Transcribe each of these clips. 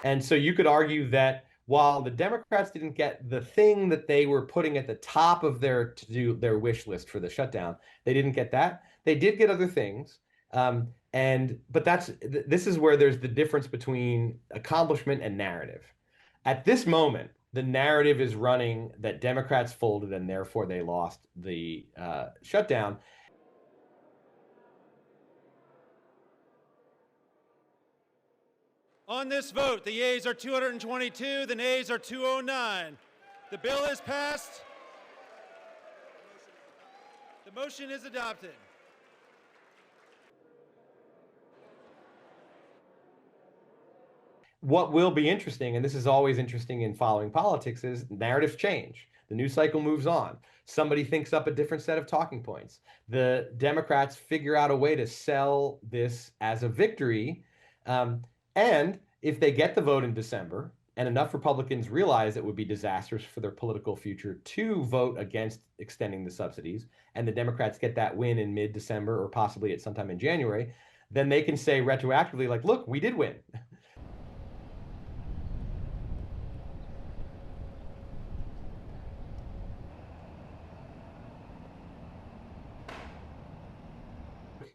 And so you could argue that while the Democrats didn't get the thing that they were putting at the top of their to do their wish list for the shutdown, they didn't get that. They did get other things. But this is where there's the difference between accomplishment and narrative. At this moment, the narrative is running that Democrats folded and therefore they lost the shutdown. On this vote, the yeas are 222, the nays are 209. The bill is passed. The motion is adopted. What will be interesting, and this is always interesting in following politics, is narratives change. The news cycle moves on. Somebody thinks up a different set of talking points. The Democrats figure out a way to sell this as a victory. And if they get the vote in December, and enough Republicans realize it would be disastrous for their political future to vote against extending the subsidies, and the Democrats get that win in mid-December or possibly at sometime in January, then they can say retroactively, like, look, we did win.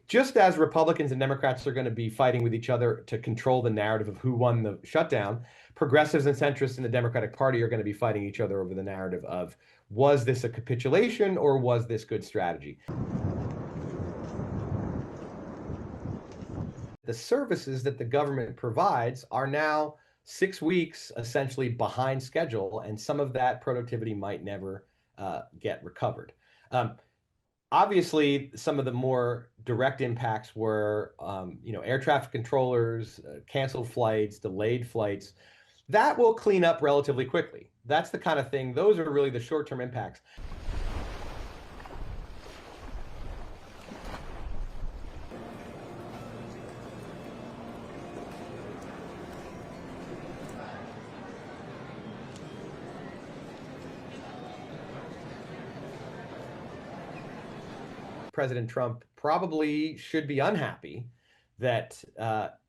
Just as Republicans and Democrats are going to be fighting with each other to control the narrative of who won the shutdown, progressives and centrists in the Democratic Party are going to be fighting each other over the narrative of, was this a capitulation or was this good strategy? The services that the government provides are now 6 weeks essentially behind schedule, and some of that productivity might never get recovered. Obviously, some of the more direct impacts were, air traffic controllers, canceled flights, delayed flights. That will clean up relatively quickly. That's the kind of thing. Those are really the short-term impacts. President Trump probably should be unhappy that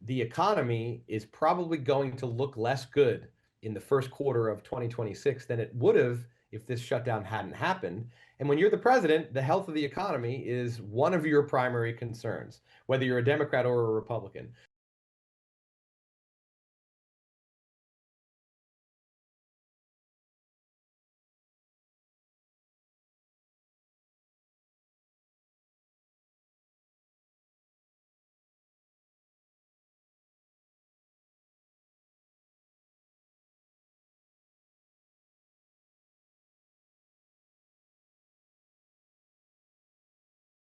the economy is probably going to look less good in the first quarter of 2026 than it would have if this shutdown hadn't happened. And when you're the president, the health of the economy is one of your primary concerns, whether you're a Democrat or a Republican.